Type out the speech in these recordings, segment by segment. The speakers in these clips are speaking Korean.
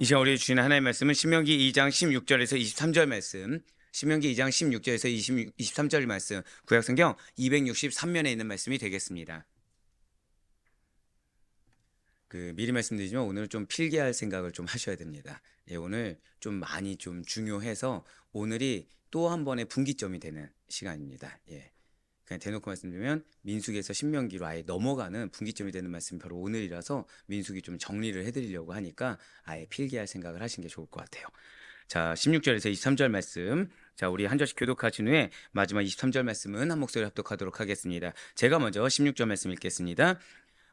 이 시간 우리 주시는 하나님의 말씀은 신명기 2장 16절에서 23절 말씀, 신명기 2장 16절에서 23절 말씀, 구약성경 263면에 있는 말씀이 되겠습니다. 미리 말씀드리지만 오늘은 좀 필기할 생각을 좀 하셔야 됩니다. 오늘 좀 많이 좀 중요해서 오늘이 또 한 번의 분기점이 되는 시간입니다. 그냥 대놓고 말씀드리면 민수기에서 신명기로 아예 넘어가는 분기점이 되는 말씀이 바로 오늘이라서 민수기 좀 정리를 해드리려고 하니까 아예 필기할 생각을 하시는 게 좋을 것 같아요. 자, 16절에서 23절 말씀, 자, 우리 한 절씩 교독하신 후에 마지막 23절 말씀은 한 목소리 합독하도록 하겠습니다. 제가 먼저 16절 말씀 읽겠습니다.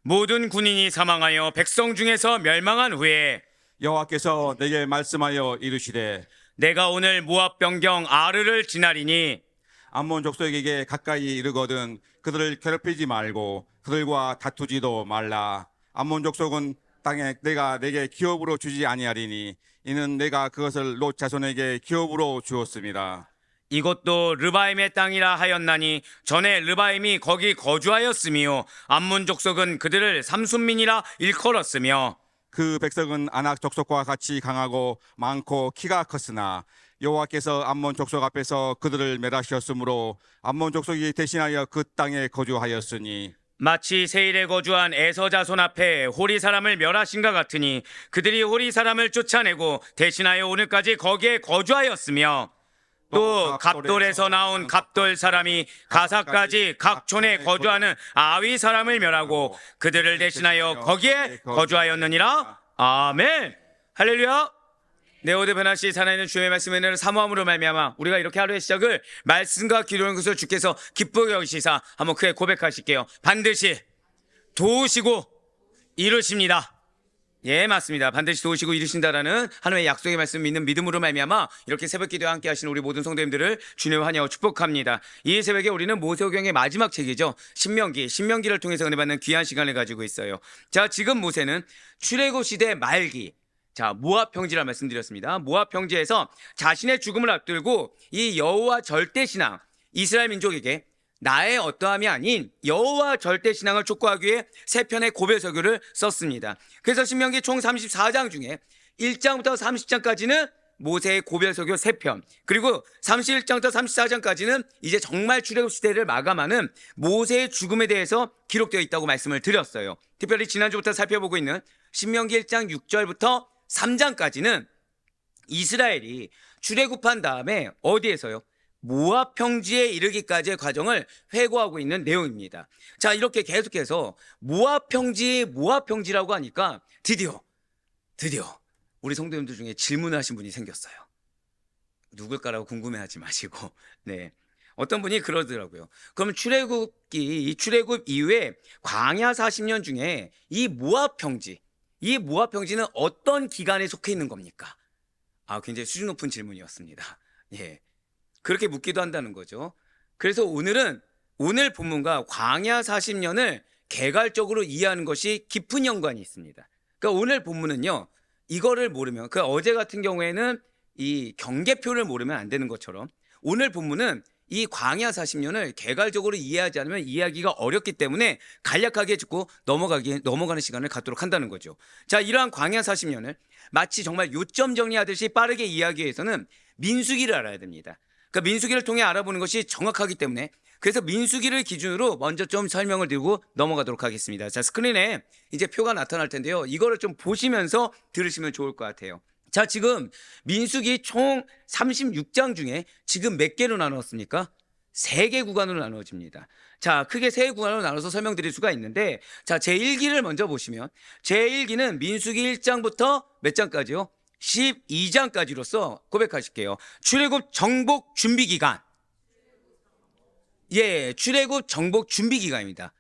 모든 군인이 사망하여 백성 중에서 멸망한 후에 여호와께서 내게 말씀하여 이르시되 내가 오늘 모압 병경 아르를 지나리니 암몬 족속에게 가까이 이르거든 그들을 괴롭히지 말고 그들과 다투지도 말라. 암몬 족속은 땅에 내가 내게 기업으로 주지 아니하리니 이는 내가 그것을 롯 자손에게 기업으로 주었습니다. 이것도 르바임의 땅이라 하였나니 전에 르바임이 거기 거주하였으며 암몬 족속은 그들을 삼순민이라 일컬었으며 그 백성은 아낙 족속과 같이 강하고 많고 키가 컸으나 여호와께서 암몬 족속 앞에서 그들을 멸하셨으므로 암몬 족속이 대신하여 그 땅에 거주하였으니 마치 세일에 거주한 에서 자손 앞에 호리 사람을 멸하신가 같으니 그들이 호리 사람을 쫓아내고 대신하여 오늘까지 거기에 거주하였으며 또 갑돌에서 나온 갑돌 사람이 가사까지 각 촌에 거주하는 아위 사람을 멸하고 그들을 대신하여 거기에 거주하였느니라. 아멘. 할렐루야. 네오드 변화시 살아있는 주의 말씀의 사모함으로 말미암아 우리가 이렇게 하루의 시작을 말씀과 기도하는 것을 주께서 기쁘게 여기시사 한번 크게 고백하실게요. 반드시 도우시고 이루십니다. 예, 맞습니다. 반드시 도우시고 이루신다라는 하나님의 약속의 말씀 믿는 믿음으로 말미암아 이렇게 새벽 기도에 함께 하시는 우리 모든 성도님들을 주님을 환영하고 축복합니다. 이 새벽에 우리는 모세오경의 마지막 책이죠. 신명기를 통해서 은혜 받는 귀한 시간을 가지고 있어요. 자, 지금 모세는 출애굽 시대 말기, 자, 모압 평지라 말씀드렸습니다. 모압 평지에서 자신의 죽음을 앞두고 이 여호와 절대 신앙, 이스라엘 민족에게 나의 어떠함이 아닌 여호와 절대 신앙을 촉구하기 위해 세 편의 고별서교를 썼습니다. 그래서 신명기 총 34장 중에 1장부터 30장까지는 모세의 고별서교 3편, 그리고 31장부터 34장까지는 이제 정말 출애굽 시대를 마감하는 모세의 죽음에 대해서 기록되어 있다고 말씀을 드렸어요. 특별히 지난주부터 살펴보고 있는 신명기 1장 6절부터 3장까지는 이스라엘이 출애굽한 다음에 어디에서요? 모압 평지에 이르기까지의 과정을 회고하고 있는 내용입니다. 자, 이렇게 계속해서 모압 평지라고 하니까 드디어 우리 성도님들 중에 질문을 하신 분이 생겼어요. 누굴까라고 궁금해하지 마시고, 네, 어떤 분이 그러더라고요. 그럼 출애굽 이후에 광야 40년 중에 이 모압 평지는 어떤 기간에 속해 있는 겁니까? 굉장히 수준 높은 질문이었습니다. 예. 그렇게 묻기도 한다는 거죠. 그래서 오늘 본문과 광야 40년을 개괄적으로 이해하는 것이 깊은 연관이 있습니다. 그러니까 오늘 본문은요, 이거를 모르면, 어제 같은 경우에는 이 경계표를 모르면 안 되는 것처럼 오늘 본문은 이 광야 40년을 개괄적으로 이해하지 않으면 이해하기가 어렵기 때문에 간략하게 짚고 넘어가는 시간을 갖도록 한다는 거죠. 자, 이러한 광야 40년을 마치 정말 요점 정리하듯이 빠르게 이해하기 위해서는 민수기를 알아야 됩니다. 그러니까 민수기를 통해 알아보는 것이 정확하기 때문에 그래서 민수기를 기준으로 먼저 좀 설명을 드리고 넘어가도록 하겠습니다. 자, 스크린에 이제 표가 나타날 텐데요. 이거를 좀 보시면서 들으시면 좋을 것 같아요. 자, 지금 민수기 총 36장 중에 지금 몇 개로 나누었습니까? 3개 구간으로 나누어집니다. 자, 크게 3개 구간으로 나눠서 설명드릴 수가 있는데, 자, 제1기를 먼저 보시면 제1기는 민수기 1장부터 몇 장까지요? 12장까지로서 고백하실게요. 출애굽 정복 준비 기간. 예, 출애굽 정복 준비 기간입니다.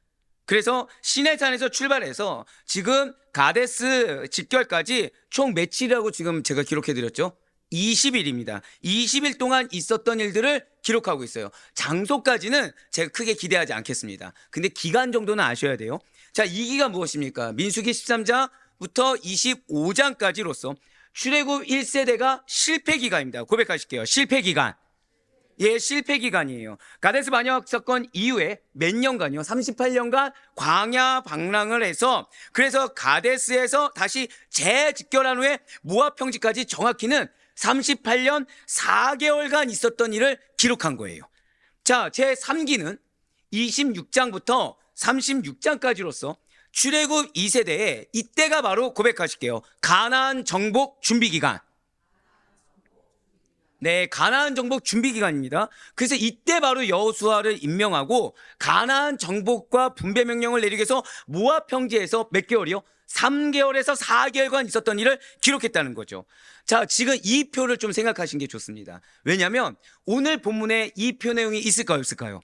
그래서 시내산에서 출발해서 지금 가데스 집결까지 총 며칠이라고 지금 제가 기록해 드렸죠? 20일입니다. 20일 동안 있었던 일들을 기록하고 있어요. 장소까지는 제가 크게 기대하지 않겠습니다. 근데 기간 정도는 아셔야 돼요. 자, 이 기간 무엇입니까? 민수기 13장부터 25장까지로서 출애굽 1세대가 실패 기간입니다. 고백하실게요. 실패 기간. 예, 실패 기간이에요. 가데스 반역 사건 이후에 몇 년간요? 38년간 광야 방랑을 해서 그래서 가데스에서 다시 재집결한 후에 모압 평지까지 정확히는 38년 4개월간 있었던 일을 기록한 거예요. 자, 제 3기는 26장부터 36장까지로서 출애굽 2세대에 이때가 바로 고백하실게요. 가나안 정복 준비 기간. 네, 가나안 정복 준비 기간입니다. 그래서 이때 바로 여호수아를 임명하고 가나안 정복과 분배 명령을 내리기 위해서 모압 평지에서 몇 개월이요? 3개월에서 4개월간 있었던 일을 기록했다는 거죠. 자, 지금 이 표를 좀 생각하시는 게 좋습니다. 왜냐하면 오늘 본문에 이 표 내용이 있을까요, 없을까요?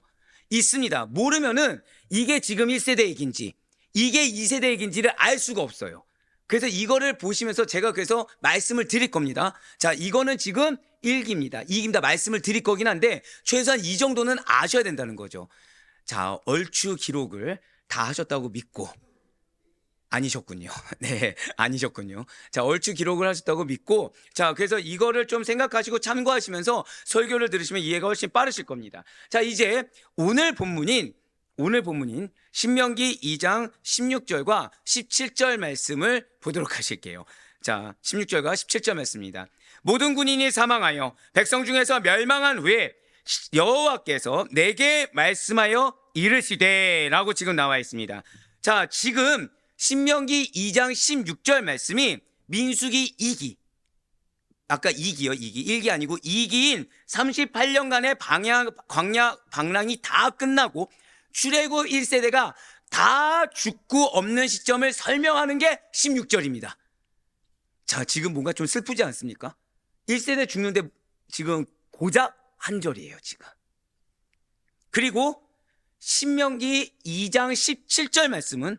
있습니다. 모르면은 이게 지금 1세대 얘기인지 이게 2세대 얘기인지를 알 수가 없어요. 그래서 이거를 보시면서 제가 그래서 말씀을 드릴 겁니다. 자, 이거는 지금 1기입니다. 2기입니다. 말씀을 드릴 거긴 한데 최소한 이 정도는 아셔야 된다는 거죠. 자, 얼추 기록을 다 하셨다고 믿고 아니셨군요. 네, 아니셨군요. 자, 얼추 기록을 하셨다고 믿고 자, 그래서 이거를 좀 생각하시고 참고하시면서 설교를 들으시면 이해가 훨씬 빠르실 겁니다. 자, 이제 오늘 본문인 신명기 2장 16절과 17절 말씀을 보도록 하실게요. 자, 16절과 17절 말씀입니다. 모든 군인이 사망하여 백성 중에서 멸망한 후에 여호와께서 내게 말씀하여 이르시되 라고 지금 나와 있습니다. 자, 지금 신명기 2장 16절 말씀이 민수기 2기 아까 2기요, 2기. 1기 아니고 2기인 38년간의 광야 방랑이 다 끝나고 출애굽 1세대가 다 죽고 없는 시점을 설명하는 게 16절입니다. 자, 지금 뭔가 좀 슬프지 않습니까? 1세대 죽는데 지금 고작 한 절이에요, 지금. 그리고 신명기 2장 17절 말씀은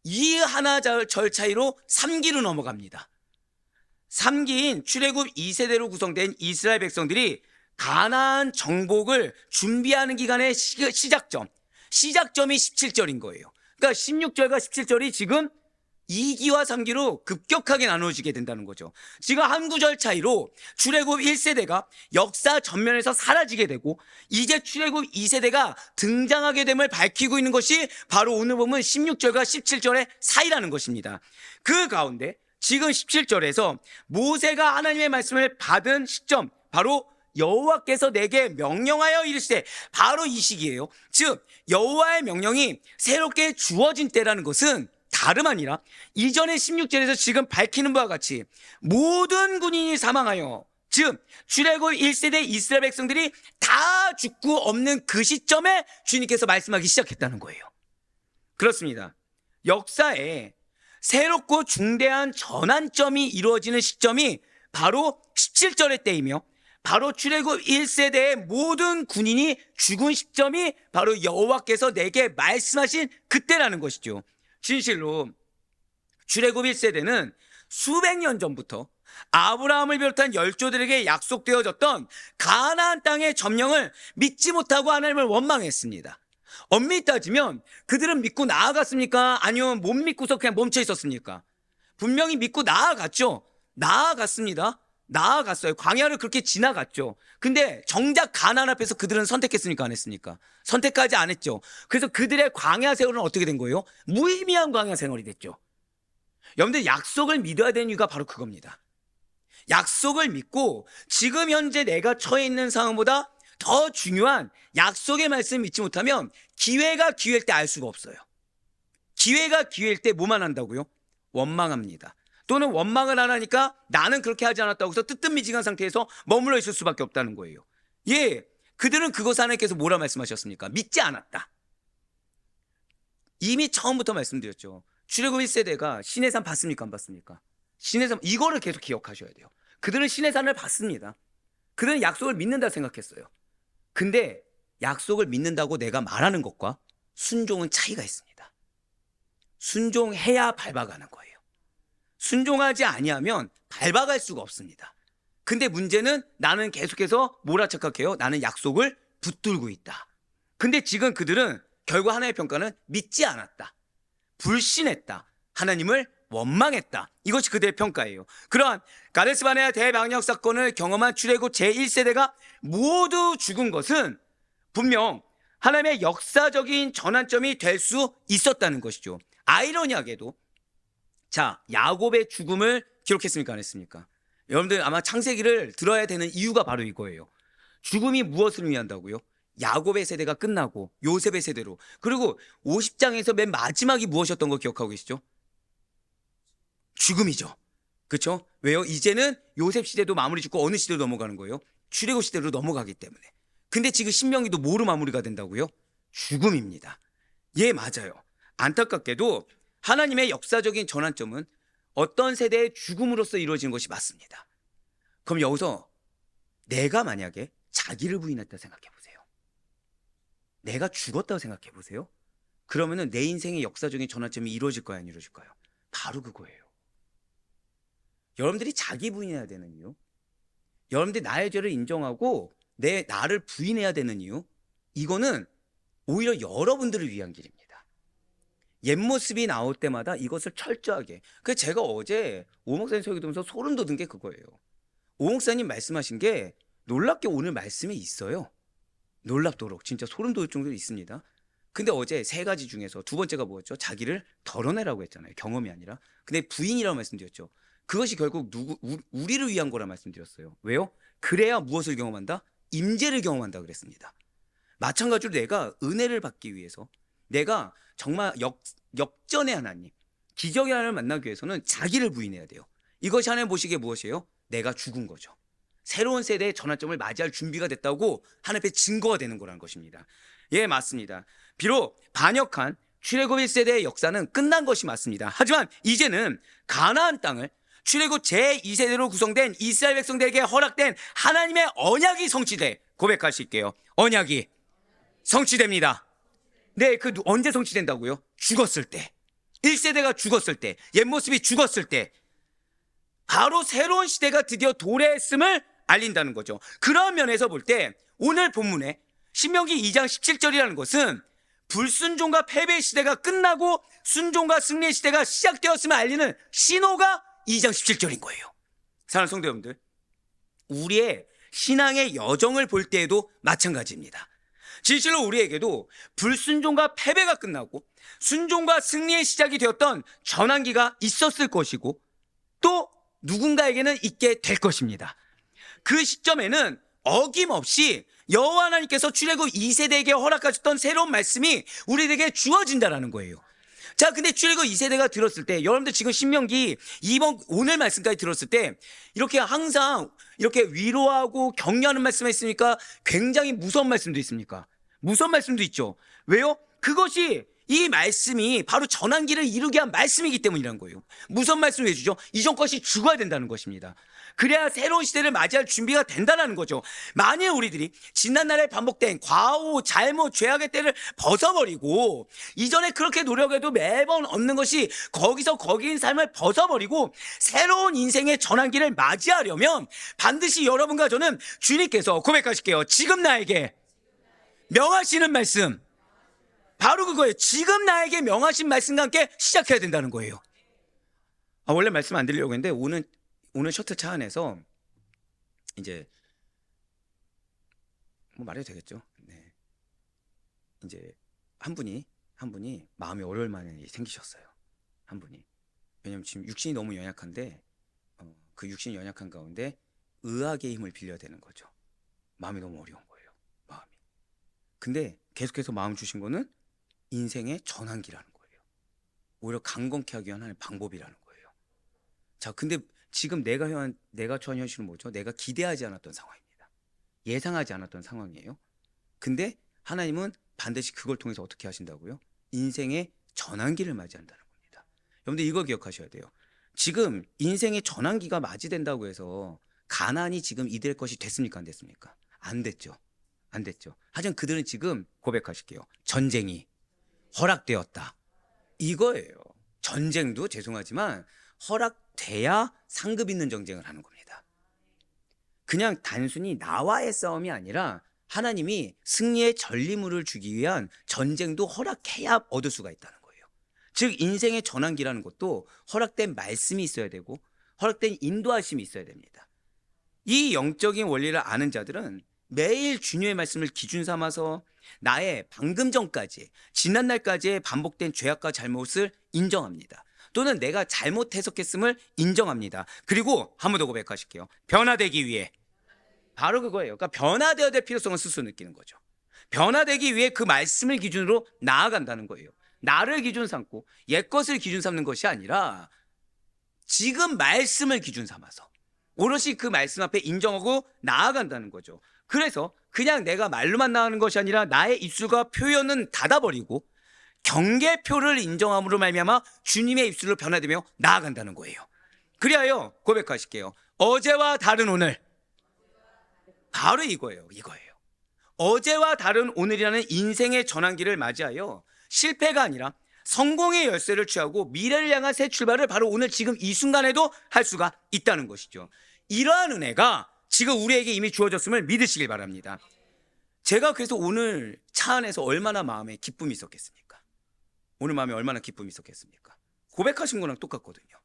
이 하나 절 차이로 3기로 넘어갑니다. 3기인 출애굽 2세대로 구성된 이스라엘 백성들이 가나안 정복을 준비하는 기간의 시작점이 17절인 거예요. 그러니까 16절과 17절이 지금 2기와 3기로 급격하게 나누어지게 된다는 거죠. 지금 한 구절 차이로 출애굽 1세대가 역사 전면에서 사라지게 되고 이제 출애굽 2세대가 등장하게 됨을 밝히고 있는 것이 바로 오늘 보면 16절과 17절의 사이라는 것입니다. 그 가운데 지금 17절에서 모세가 하나님의 말씀을 받은 시점, 바로 여호와께서 내게 명령하여 이르시되, 바로 이 시기예요. 즉 여호와의 명령이 새롭게 주어진 때라는 것은 다름 아니라 이전의 16절에서 지금 밝히는 바와 같이 모든 군인이 사망하여, 즉 출애굽 1세대 이스라엘 백성들이 다 죽고 없는 그 시점에 주님께서 말씀하기 시작했다는 거예요. 그렇습니다. 역사에 새롭고 중대한 전환점이 이루어지는 시점이 바로 17절의 때이며, 바로 출애굽 1세대의 모든 군인이 죽은 시점이 바로 여호와께서 내게 말씀하신 그때라는 것이죠. 진실로 출애굽 1세대는 수백 년 전부터 아브라함을 비롯한 열조들에게 약속되어졌던 가나안 땅의 점령을 믿지 못하고 하나님을 원망했습니다. 엄밀히 따지면 그들은 믿고 나아갔습니까? 아니면 못 믿고서 그냥 멈춰 있었습니까? 분명히 믿고 나아갔죠. 나아갔습니다. 나아갔어요. 광야를 그렇게 지나갔죠. 근데 정작 가나안 앞에서 그들은 선택했습니까? 안 했습니까? 선택하지 않았죠. 그래서 그들의 광야 생활은 어떻게 된 거예요? 무의미한 광야 생활이 됐죠. 여러분들, 약속을 믿어야 되는 이유가 바로 그겁니다. 약속을 믿고 지금 현재 내가 처해 있는 상황보다 더 중요한 약속의 말씀을 믿지 못하면 기회가 기회일 때 알 수가 없어요. 기회가 기회일 때 뭐만 한다고요? 원망합니다. 또는 원망을 안 하니까 나는 그렇게 하지 않았다고 해서 뜨뜻미지근한 상태에서 머물러 있을 수밖에 없다는 거예요. 예, 그들은 그것 하나님께서 뭐라 말씀하셨습니까? 믿지 않았다. 이미 처음부터 말씀드렸죠. 출애굽 1세대가 시내산 봤습니까? 안 봤습니까? 시내산, 이거를 계속 기억하셔야 돼요. 그들은 시내산을 봤습니다. 그들은 약속을 믿는다 생각했어요. 근데 약속을 믿는다고 내가 말하는 것과 순종은 차이가 있습니다. 순종해야 밟아가는 거예요. 순종하지 아니하면 밟아갈 수가 없습니다. 근데 문제는 나는 계속해서 뭐라 착각해요? 나는 약속을 붙들고 있다. 근데 지금 그들은 결국 하나의 평가는 믿지 않았다. 불신했다. 하나님을 원망했다. 이것이 그들의 평가예요. 그러한 가데스 바네아 대방역 사건을 경험한 출애굽 제1세대가 모두 죽은 것은 분명 하나님의 역사적인 전환점이 될 수 있었다는 것이죠. 아이러니하게도 자, 야곱의 죽음을 기록했습니까? 안 했습니까? 여러분들 아마 창세기를 들어야 되는 이유가 바로 이거예요. 죽음이 무엇을 의미한다고요? 야곱의 세대가 끝나고 요셉의 세대로, 그리고 50장에서 맨 마지막이 무엇이었던 거 기억하고 계시죠? 죽음이죠. 그렇죠? 왜요? 이제는 요셉 시대도 마무리 짓고 어느 시대로 넘어가는 거예요? 출애굽 시대로 넘어가기 때문에. 근데 지금 신명기도 뭐로 마무리가 된다고요? 죽음입니다. 예, 맞아요. 안타깝게도 하나님의 역사적인 전환점은 어떤 세대의 죽음으로써 이루어지는 것이 맞습니다. 그럼 여기서 내가 만약에 자기를 부인했다 생각해 보세요. 내가 죽었다고 생각해 보세요. 그러면은 내 인생의 역사적인 전환점이 이루어질까요, 안 이루어질까요? 바로 그거예요. 여러분들이 자기 부인해야 되는 이유, 여러분들이 나의 죄를 인정하고 나를 부인해야 되는 이유, 이거는 오히려 여러분들을 위한 길입니다. 옛 모습이 나올 때마다 이것을 철저하게. 그래서 제가 어제 오 목사님 설교 들으면서 소름 돋은 게 그거예요. 오 목사님 말씀하신 게 놀랍게 오늘 말씀이 있어요. 놀랍도록 진짜 소름 돋을 정도로 있습니다. 근데 어제 세 가지 중에서 두 번째가 뭐였죠? 자기를 덜어내라고 했잖아요. 경험이 아니라. 근데 부인이라고 말씀드렸죠. 그것이 결국 우리를 위한 거라 말씀드렸어요. 왜요? 그래야 무엇을 경험한다? 임재를 경험한다 그랬습니다. 마찬가지로 내가 은혜를 받기 위해서, 내가 정말 역전의 하나님, 기적의 하나님을 만나기 위해서는 자기를 부인해야 돼요. 이것이 하나님 보시기에 무엇이에요? 내가 죽은 거죠. 새로운 세대의 전환점을 맞이할 준비가 됐다고 하나님 앞에 증거가 되는 거라는 것입니다. 예, 맞습니다. 비록 반역한 출애굽 1세대의 역사는 끝난 것이 맞습니다. 하지만 이제는 가나안 땅을 출애굽 제2세대로 구성된 이스라엘 백성들에게 허락된 하나님의 언약이 성취돼. 고백할 수 있게요. 언약이 성취됩니다. 네, 그 언제 성취된다고요? 죽었을 때. 1세대가 죽었을 때, 옛 모습이 죽었을 때, 바로 새로운 시대가 드디어 도래했음을 알린다는 거죠. 그런 면에서 볼 때 오늘 본문에 신명기 2장 17절이라는 것은 불순종과 패배의 시대가 끝나고 순종과 승리의 시대가 시작되었음을 알리는 신호가 2장 17절인 거예요. 사랑하는 성도 여러분들, 우리의 신앙의 여정을 볼 때에도 마찬가지입니다. 진실로 우리에게도 불순종과 패배가 끝나고 순종과 승리의 시작이 되었던 전환기가 있었을 것이고, 또 누군가에게는 있게 될 것입니다. 그 시점에는 어김없이 여호와 하나님께서 출애굽 2세대에게 허락하셨던 새로운 말씀이 우리에게 주어진다라는 거예요. 자, 근데 출애굽 2세대가 들었을 때, 여러분들 지금 신명기 2번 오늘 말씀까지 들었을 때 이렇게 항상 이렇게 위로하고 격려하는 말씀이 있습니까? 굉장히 무서운 말씀도 있습니까? 무서운 말씀도 있죠. 왜요? 그것이, 이 말씀이 바로 전환기를 이루게 한 말씀이기 때문이라는 거예요. 무슨 말씀을 해주죠? 이전 것이 죽어야 된다는 것입니다. 그래야 새로운 시대를 맞이할 준비가 된다는 거죠. 만일 우리들이 지난날에 반복된 과오, 잘못, 죄악의 때를 벗어버리고, 이전에 그렇게 노력해도 매번 얻는 것이 거기서 거기인 삶을 벗어버리고 새로운 인생의 전환기를 맞이하려면 반드시 여러분과 저는 주님께서 고백하실게요. 지금 나에게 명하시는 말씀, 바로 그거예요. 지금 나에게 명하신 말씀과 함께 시작해야 된다는 거예요. 원래 말씀 안 드리려고 했는데 오늘 셔틀 차 안에서 이제 뭐 말해도 되겠죠. 네. 이제 한 분이 마음이 어려울 만한 일이 생기셨어요. 한 분이. 왜냐면 지금 육신이 너무 연약한데 그 육신이 연약한 가운데 의학의 힘을 빌려야 되는 거죠. 마음이 너무 어려운 거예요. 마음이. 근데 계속해서 마음 주신 거는 인생의 전환기라는 거예요. 오히려 강건케 하기 위한 하나의 방법이라는 거예요. 자, 근데 지금 내가 처한 현실은 뭐죠? 내가 기대하지 않았던 상황입니다. 예상하지 않았던 상황이에요. 근데 하나님은 반드시 그걸 통해서 어떻게 하신다고요? 인생의 전환기를 맞이한다는 겁니다. 여러분들 이거 기억하셔야 돼요. 지금 인생의 전환기가 맞이된다고 해서 가난이 지금 이들의 것이 됐습니까? 안 됐습니까? 안 됐죠. 안 됐죠. 하지만 그들은 지금 고백하실게요. 전쟁이 허락되었다. 이거예요. 전쟁도 죄송하지만 허락돼야 상급 있는 전쟁을 하는 겁니다. 그냥 단순히 나와의 싸움이 아니라 하나님이 승리의 전리물을 주기 위한 전쟁도 허락해야 얻을 수가 있다는 거예요. 즉 인생의 전환기라는 것도 허락된 말씀이 있어야 되고 허락된 인도하심이 있어야 됩니다. 이 영적인 원리를 아는 자들은 매일 주님의 말씀을 기준 삼아서 나의 방금 전까지 지난 날까지의 반복된 죄악과 잘못을 인정합니다. 또는 내가 잘못 해석했음을 인정합니다. 그리고 한 번 더 고백하실게요. 변화되기 위해. 바로 그거예요. 그러니까 변화되어야 될 필요성을 스스로 느끼는 거죠. 변화되기 위해 그 말씀을 기준으로 나아간다는 거예요. 나를 기준 삼고 옛것을 기준 삼는 것이 아니라 지금 말씀을 기준 삼아서 오롯이 그 말씀 앞에 인정하고 나아간다는 거죠. 그래서 그냥 내가 말로만 나가는 것이 아니라 나의 입술과 표현은 닫아버리고 경계표를 인정함으로 말미암아 주님의 입술로 변화되며 나아간다는 거예요. 그리하여 고백하실게요. 어제와 다른 오늘. 바로 이거예요. 어제와 다른 오늘이라는 인생의 전환기를 맞이하여 실패가 아니라 성공의 열쇠를 취하고 미래를 향한 새 출발을 바로 오늘 지금 이 순간에도 할 수가 있다는 것이죠. 이러한 은혜가 지금 우리에게 이미 주어졌음을 믿으시길 바랍니다. 제가 그래서 오늘 차 안에서 얼마나 마음에 기쁨이 있었겠습니까? 오늘 마음에 얼마나 기쁨이 있었겠습니까? 고백하신 거랑 똑같거든요.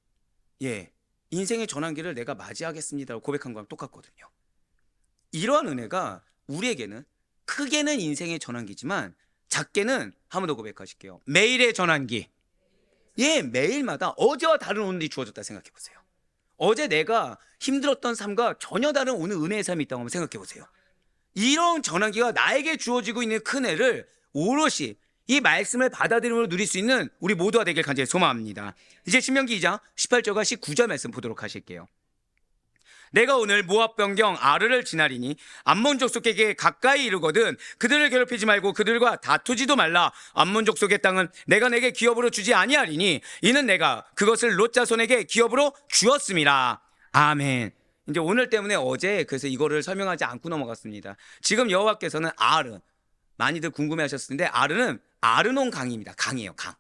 예, 인생의 전환기를 내가 맞이하겠습니다라고 고백한 거랑 똑같거든요. 이러한 은혜가 우리에게는 크게는 인생의 전환기지만 작게는 한 번 더 고백하실게요. 매일의 전환기. 예, 매일마다 어제와 다른 오늘이 주어졌다 생각해 보세요. 어제 내가 힘들었던 삶과 전혀 다른 오늘 은혜의 삶이 있다고 한번 생각해 보세요. 이런 전환기가 나에게 주어지고 있는 큰 애를 오롯이 이 말씀을 받아들임으로 누릴 수 있는 우리 모두가 되길 간절히 소망합니다. 이제 신명기 2장 18절과 19절 말씀 보도록 하실게요. 내가 오늘 모압 변경 아르를 지나리니 암몬 족속에게 가까이 이르거든 그들을 괴롭히지 말고 그들과 다투지도 말라. 암몬 족속의 땅은 내가 내게 기업으로 주지 아니하리니 이는 내가 그것을 롯 자손에게 기업으로 주었음이라. 아멘. 이제 오늘 때문에 어제 그래서 이거를 설명하지 않고 넘어갔습니다. 지금 여호와께서는 아르, 많이들 궁금해하셨을 텐데 아르는 아르논 강입니다. 강이에요, 강.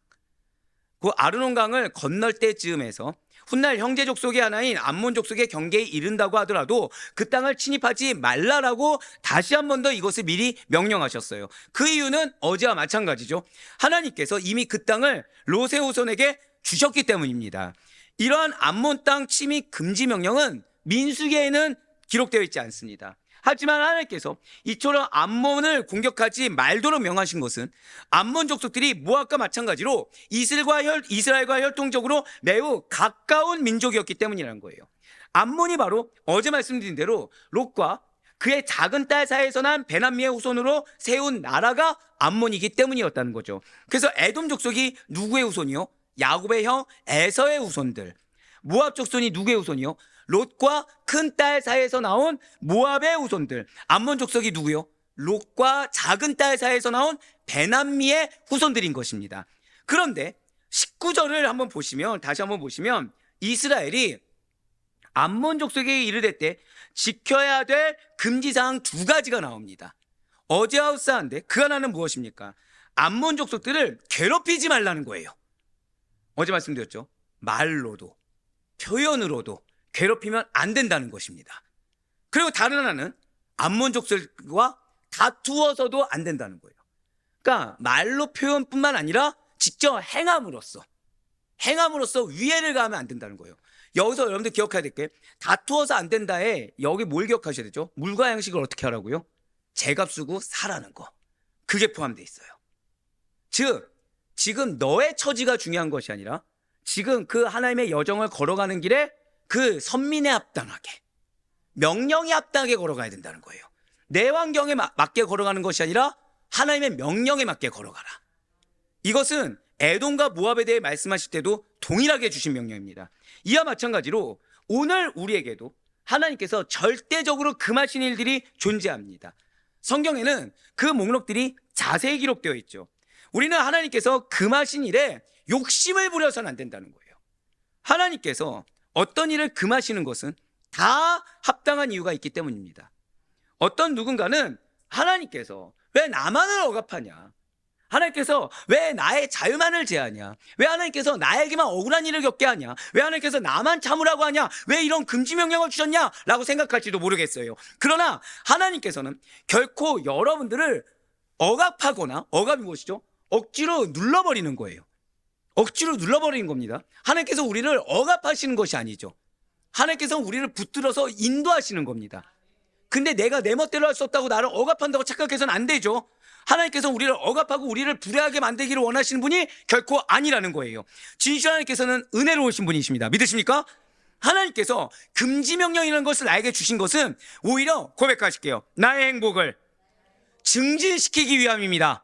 그 아르논 강을 건널 때쯤에서 훗날 형제 족속의 하나인 암몬 족속의 경계에 이른다고 하더라도 그 땅을 침입하지 말라라고 다시 한 번 더 이것을 미리 명령하셨어요. 그 이유는 어제와 마찬가지죠. 하나님께서 이미 그 땅을 롯의 후손에게 주셨기 때문입니다. 이러한 암몬 땅 침입 금지 명령은 민수기에는 기록되어 있지 않습니다. 하지만 하나님께서 이처럼 암몬을 공격하지 말도록 명하신 것은 암몬 족속들이 모압과 마찬가지로 이스라엘과 혈통적으로 매우 가까운 민족이었기 때문이라는 거예요. 암몬이 바로 어제 말씀드린 대로 롯과 그의 작은 딸 사이에서 난 베남미의 후손으로 세운 나라가 암몬이기 때문이었다는 거죠. 그래서 에돔 족속이 누구의 후손이요? 야곱의 형 에서의 후손들. 모압 족속이 누구의 후손이요? 롯과 큰 딸 사이에서 나온 모압의 후손들. 암몬 족속이 누구요? 롯과 작은 딸 사이에서 나온 베남미의 후손들인 것입니다. 그런데 19절을 한번 보시면, 다시 한번 보시면 이스라엘이 암몬 족속에게 이르될 때 지켜야 될 금지사항 두 가지가 나옵니다. 어제와 흡사한데 그 하나는 무엇입니까? 암몬 족속들을 괴롭히지 말라는 거예요. 어제 말씀드렸죠. 말로도 표현으로도 괴롭히면 안 된다는 것입니다. 그리고 다른 하나는 암몬 족속과 다투어서도 안 된다는 거예요. 그러니까 말로 표현뿐만 아니라 직접 행함으로써 위해를 가하면 안 된다는 거예요. 여기서 여러분들 기억해야 될 게 다투어서 안 된다에 여기 뭘 기억하셔야 되죠? 물과 양식을 어떻게 하라고요? 제값 쓰고 사라는 거. 그게 포함되어 있어요. 즉 지금 너의 처지가 중요한 것이 아니라 지금 그 하나님의 여정을 걸어가는 길에 그 선민에 합당하게 명령에 합당하게 걸어가야 된다는 거예요. 내 환경에 맞게 걸어가는 것이 아니라 하나님의 명령에 맞게 걸어가라. 이것은 에돔과 모압에 대해 말씀하실 때도 동일하게 주신 명령입니다. 이와 마찬가지로 오늘 우리에게도 하나님께서 절대적으로 금하신 일들이 존재합니다. 성경에는 그 목록들이 자세히 기록되어 있죠. 우리는 하나님께서 금하신 일에 욕심을 부려서는 안 된다는 거예요. 하나님께서 어떤 일을 금하시는 것은 다 합당한 이유가 있기 때문입니다. 어떤 누군가는 하나님께서 왜 나만을 억압하냐? 하나님께서 왜 나의 자유만을 제하냐? 왜 하나님께서 나에게만 억울한 일을 겪게 하냐? 왜 하나님께서 나만 참으라고 하냐? 왜 이런 금지 명령을 주셨냐? 라고 생각할지도 모르겠어요. 그러나 하나님께서는 결코 여러분들을 억압하거나, 억압이 무엇이죠? 억지로 눌러버리는 거예요. 억지로 눌러버리는 겁니다. 하나님께서 우리를 억압하시는 것이 아니죠. 하나님께서 우리를 붙들어서 인도하시는 겁니다. 근데 내가 내 멋대로 할 수 없다고 나를 억압한다고 착각해서는 안 되죠. 하나님께서 우리를 억압하고 우리를 불행하게 만들기를 원하시는 분이 결코 아니라는 거예요. 진실 하나님께서는 은혜로우신 분이십니다. 믿으십니까? 하나님께서 금지 명령이라는 것을 나에게 주신 것은 오히려 고백하실게요. 나의 행복을 증진시키기 위함입니다.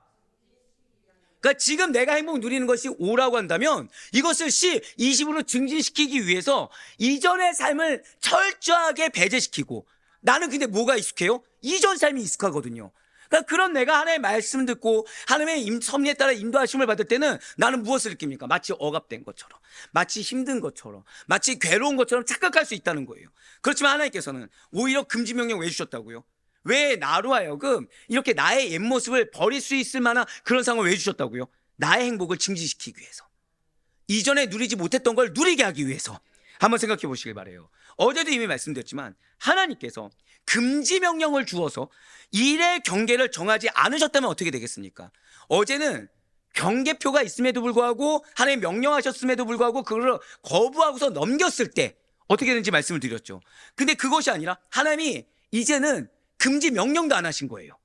그러니까 지금 내가 행복 누리는 것이 오라고 한다면 이것을 C20으로 증진시키기 위해서 이전의 삶을 철저하게 배제시키고, 나는 근데 뭐가 익숙해요? 이전 삶이 익숙하거든요. 그러니까 그런 내가 하나님의 말씀 듣고 하나님의 섭리에 따라 인도하심을 받을 때는 나는 무엇을 느낍니까? 마치 억압된 것처럼, 마치 힘든 것처럼, 마치 괴로운 것처럼 착각할 수 있다는 거예요. 그렇지만 하나님께서는 오히려 금지 명령 왜 주셨다고요? 왜 나로 하여금 이렇게 나의 옛 모습을 버릴 수 있을 만한 그런 상황을 왜 주셨다고요? 나의 행복을 증진시키기 위해서, 이전에 누리지 못했던 걸 누리게 하기 위해서. 한번 생각해 보시길 바래요. 어제도 이미 말씀드렸지만 하나님께서 금지 명령을 주어서 일의 경계를 정하지 않으셨다면 어떻게 되겠습니까? 어제는 경계표가 있음에도 불구하고 하나님 명령하셨음에도 불구하고 그걸 거부하고서 넘겼을 때 어떻게 되는지 말씀을 드렸죠. 근데 그것이 아니라 하나님이 이제는 금지 명령도 안 하신 거예요.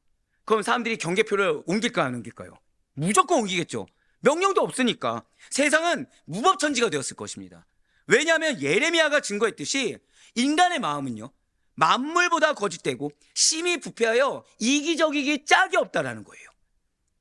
그럼 사람들이 경계표를 옮길까 안 옮길까요? 무조건 옮기겠죠. 명령도 없으니까. 세상은 무법천지가 되었을 것입니다. 왜냐하면 예레미야가 증거했듯이 인간의 마음은요, 만물보다 거짓되고 심히 부패하여 이기적이기 짝이 없다라는 거예요.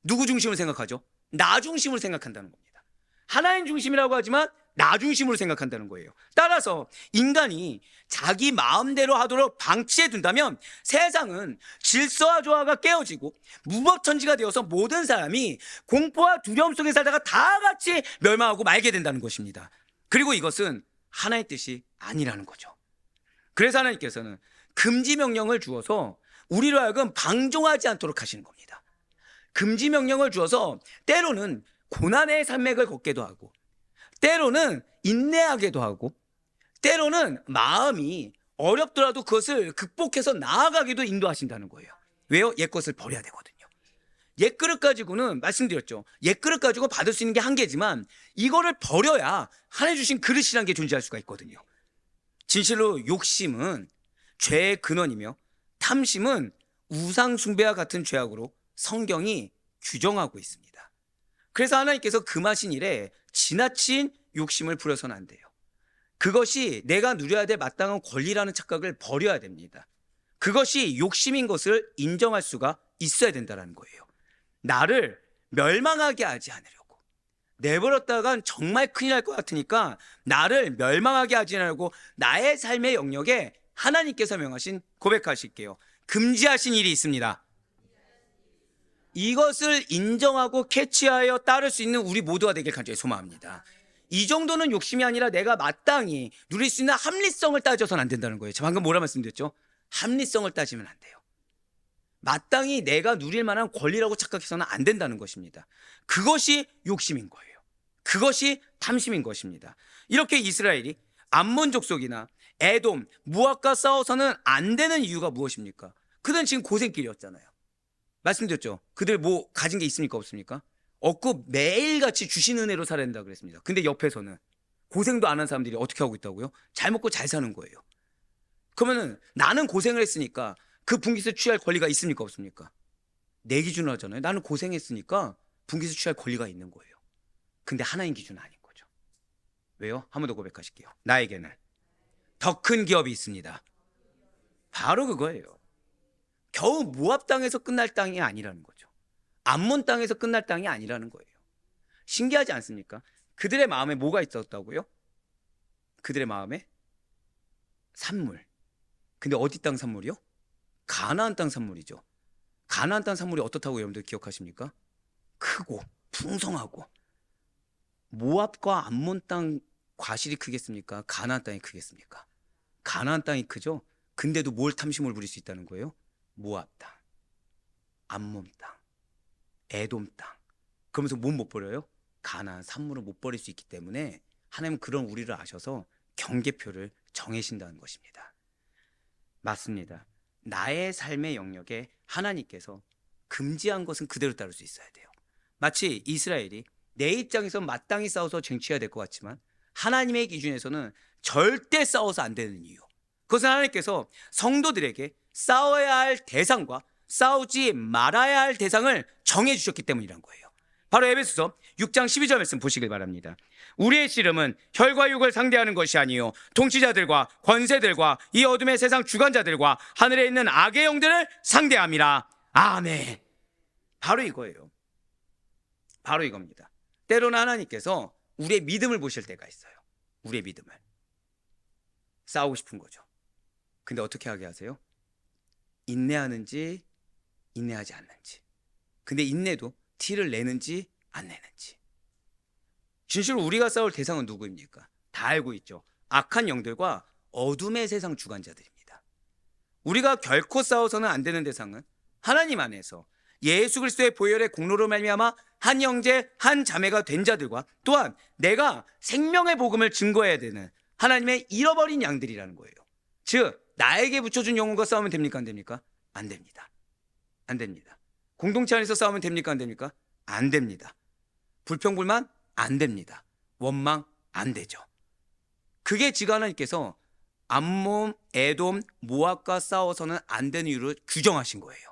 누구 중심으로 생각하죠? 나 중심으로 생각한다는 겁니다. 하나님 중심이라고 하지만 나 중심으로 생각한다는 거예요. 따라서 인간이 자기 마음대로 하도록 방치해 둔다면 세상은 질서와 조화가 깨어지고 무법천지가 되어서 모든 사람이 공포와 두려움 속에 살다가 다 같이 멸망하고 말게 된다는 것입니다. 그리고 이것은 하나의 뜻이 아니라는 거죠. 그래서 하나님께서는 금지 명령을 주어서 우리로 하여금 방종하지 않도록 하시는 겁니다. 금지 명령을 주어서 때로는 고난의 산맥을 걷게도 하고, 때로는 인내하게도 하고, 때로는 마음이 어렵더라도 그것을 극복해서 나아가기도 인도하신다는 거예요. 왜요? 옛것을 버려야 되거든요. 옛그릇 가지고는 말씀드렸죠. 옛그릇 가지고 받을 수 있는 게 한계지만 이거를 버려야 하나님 주신 그릇이라는 게 존재할 수가 있거든요. 진실로 욕심은 죄의 근원이며 탐심은 우상숭배와 같은 죄악으로 성경이 규정하고 있습니다. 그래서 하나님께서 금하신 일에 지나친 욕심을 부려서는 안 돼요. 그것이 내가 누려야 될 마땅한 권리라는 착각을 버려야 됩니다. 그것이 욕심인 것을 인정할 수가 있어야 된다는 거예요. 나를 멸망하게 하지 않으려고, 내버렸다간 정말 큰일 날 것 같으니까 나를 멸망하게 하지 않으려고 나의 삶의 영역에 하나님께서 명하신, 고백하실게요, 금지하신 일이 있습니다. 이것을 인정하고 캐치하여 따를 수 있는 우리 모두가 되길 간절히 소망합니다. 이 정도는 욕심이 아니라 내가 마땅히 누릴 수 있는 합리성을 따져서는 안 된다는 거예요. 제가 방금 뭐라 말씀드렸죠? 합리성을 따지면 안 돼요. 마땅히 내가 누릴 만한 권리라고 착각해서는 안 된다는 것입니다. 그것이 욕심인 거예요. 그것이 탐심인 것입니다. 이렇게 이스라엘이 암몬 족속이나 에돔, 모압과 싸워서는 안 되는 이유가 무엇입니까? 그들은 지금 고생길이었잖아요. 말씀드렸죠. 그들 뭐 가진 게 있습니까? 없습니까? 없고 매일같이 주신 은혜로 살아야 된다고 그랬습니다. 근데 옆에서는 고생도 안 한 사람들이 어떻게 하고 있다고요? 잘 먹고 잘 사는 거예요. 그러면은 나는 고생을 했으니까 그 분깃을 취할 권리가 있습니까? 없습니까? 내 기준으로 하잖아요. 나는 고생했으니까 분깃을 취할 권리가 있는 거예요. 근데 하나님 기준은 아닌 거죠. 왜요? 한 번 더 고백하실게요. 나에게는 더 큰 기업이 있습니다. 바로 그거예요. 겨우 모압 땅에서 끝날 땅이 아니라는 거죠. 암몬 땅에서 끝날 땅이 아니라는 거예요. 신기하지 않습니까? 그들의 마음에 뭐가 있었다고요? 그들의 마음에 산물. 근데 어디 땅 산물이요? 가나안 땅 산물이죠. 가나안 땅 산물이 어떻다고 여러분들 기억하십니까? 크고 풍성하고. 모압과 암몬 땅 과실이 크겠습니까? 가나안 땅이 크겠습니까? 가나안 땅이 크죠. 근데도 뭘 탐심을 부릴 수 있다는 거예요? 모압 땅, 암몬 땅, 에돔 땅. 그러면서 못 버려요? 가나안 산물을 못 버릴 수 있기 때문에 하나님은 그런 우리를 아셔서 경계표를 정해신다는 것입니다. 맞습니다. 나의 삶의 영역에 하나님께서 금지한 것은 그대로 따를 수 있어야 돼요. 마치 이스라엘이 내 입장에서 마땅히 싸워서 쟁취해야 될 것 같지만 하나님의 기준에서는 절대 싸워서 안 되는 이유. 그것은 하나님께서 성도들에게 싸워야 할 대상과 싸우지 말아야 할 대상을 정해 주셨기 때문이란 거예요. 바로 에베소서 6장 12절 말씀 보시길 바랍니다. 우리의 씨름은 혈과 육을 상대하는 것이 아니요 통치자들과 권세들과 이 어둠의 세상 주관자들과 하늘에 있는 악의 영들을 상대함이라. 아멘. 바로 이거예요. 바로 이겁니다. 때로는 하나님께서 우리의 믿음을 보실 때가 있어요. 우리의 믿음을. 싸우고 싶은 거죠. 근데 어떻게 하게 하세요? 인내하는지 인내하지 않는지. 근데 인내도 티를 내는지 안 내는지. 진실로 우리가 싸울 대상은 누구입니까? 다 알고 있죠. 악한 영들과 어둠의 세상 주관자들입니다. 우리가 결코 싸워서는 안 되는 대상은 하나님 안에서 예수 그리스도의 보혈의 공로로 말미암아 한 형제 한 자매가 된 자들과 또한 내가 생명의 복음을 증거해야 되는 하나님의 잃어버린 양들이라는 거예요. 즉 나에게 붙여준 영혼과 싸우면 됩니까? 안 됩니까? 안 됩니다. 안 됩니다. 공동체 안에서 싸우면 됩니까? 안 됩니까? 안 됩니다. 불평불만? 안 됩니다. 원망? 안 되죠. 그게 지금 하나님께서 암몬, 에돔, 모압과 싸워서는 안 되는 이유를 규정하신 거예요.